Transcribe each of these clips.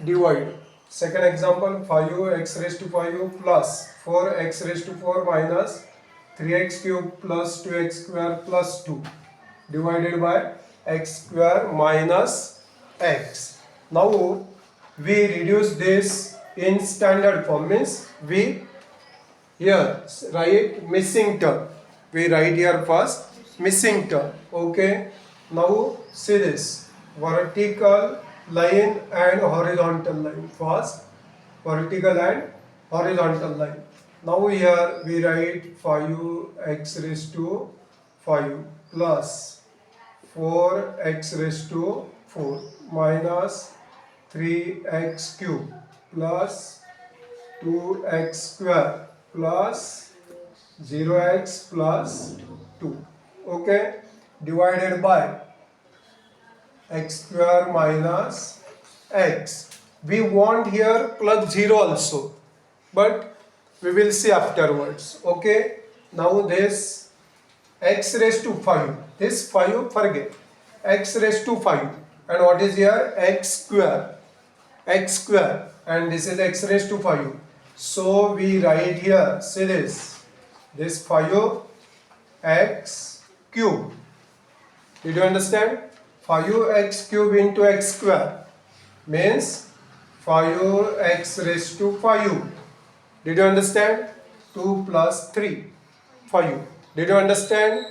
divide. Second example, 5x raised to 5 plus 4x raised to 4 minus 3x cube plus 2x square plus 2 divided by x square minus x. Now we reduce this in standard form, means we here write missing term. We write here first missing term. Okay. Now see this vertical line and horizontal line. First vertical and horizontal line. Now here we write 5x raised to 5 plus 4x raised to 4 minus 3x cube plus 2x square plus 0x plus 2. Okay, divided by x square minus x. We want here plus 0 also, but we will see afterwards. Okay, now this x raised to 5, this 5 forget, x raised to 5, and what is here x square, and this is x raised to 5. So we write here, see this 5x cube. Did you understand? 5x cube into x square means 5x raised to 5. Did you understand? 2 plus 3, 5. Did you understand?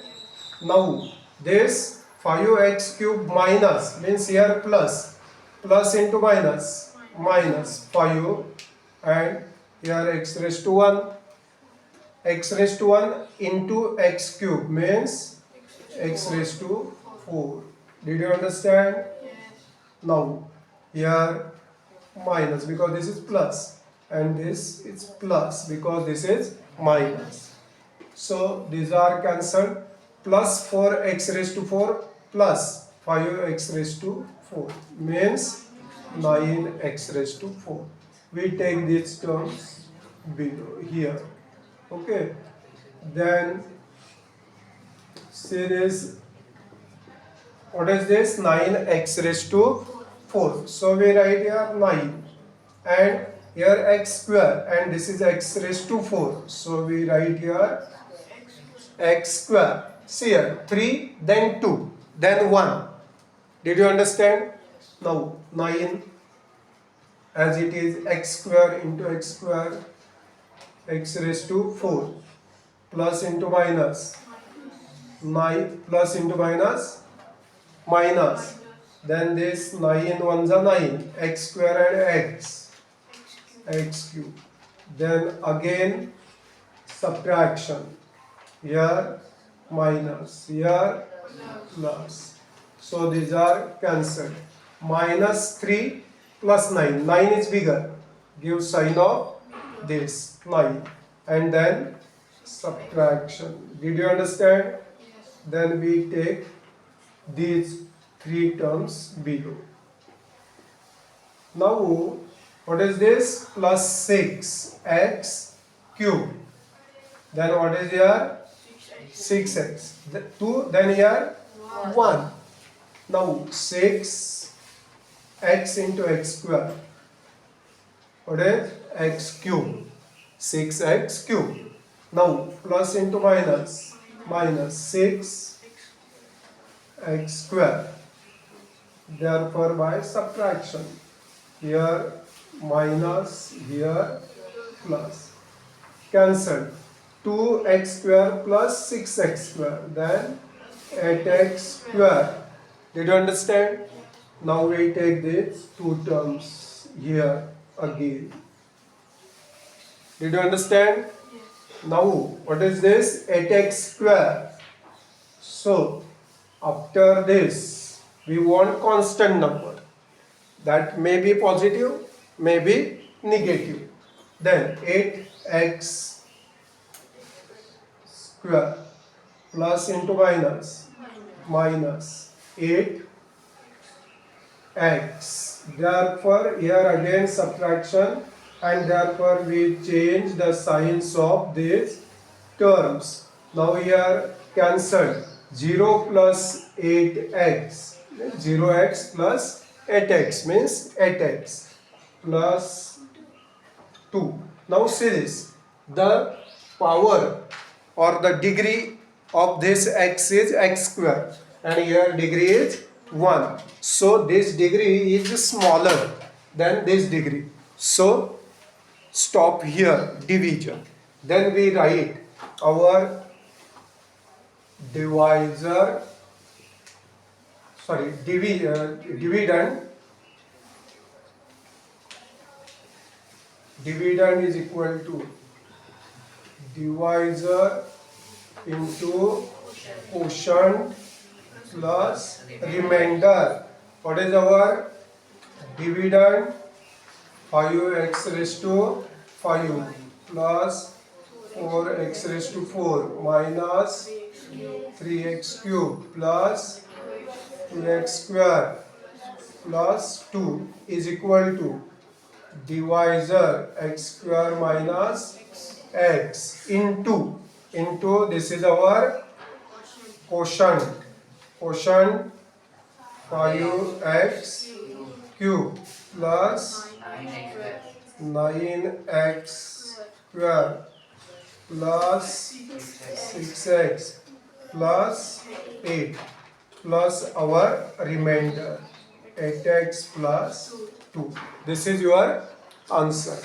Now this 5x cube minus means here plus into minus 5, and here x raised to 1, x raised to 1 into x cube means x raised to 4. Did you understand? Now here minus because this is plus, and this is plus because this is minus. So these are cancelled. Plus 4x raised to 4 plus 5x raised to 4 means 9x raised to 4. We take these terms below here. Okay. Then see this. What is this? 9x raised to 4. So we write here 9, and here x square, and this is x raised to 4. So we write here x square. See here 3, then 2, then 1. Did you understand? Now 9, as it is x square into x square, x raised to 4 plus into minus 9 plus into minus, then this 9 ones are 9, x square and x cube. Then again subtraction, here minus, here plus. So these are cancelled. Minus 3 plus 9, 9 is bigger, give sign of this 9, and then subtraction. Did you understand? Then we take these 3 terms below. Now what is this? Plus 6x cube. Then what is here? 6x. 2, then here 1. Now 6x into x square. What is x cube? 6x cube. Now plus into minus 6x square. Therefore by subtraction, here minus, here plus, cancelled. 2x square plus 6x square, then 8x square. Did you understand? Now we take these 2 terms here again. Did you understand? Now what is this? 8x square. So after this we want constant number, that may be positive, may be negative. Then 8x square plus into minus 8x. Therefore here again subtraction, and therefore we change the signs of these terms. Now here cancelled. 0 plus 8x, 0x plus 8x means 8x. plus 2. Now see this, the power or the degree of this x is x square and here degree is 1. So this degree is smaller than this degree. So stop here, division. Then we write our divisor, dividend. Dividend is equal to divisor into quotient plus remainder. What is our dividend? 5x raised to 5 plus 4x raised to 4 minus 3x cube plus 2x square plus 2 is equal to divisor x square minus x into this is our quotient 5x cube plus 9x square plus 6x plus 8 plus our remainder 8x plus 2. This is your answer.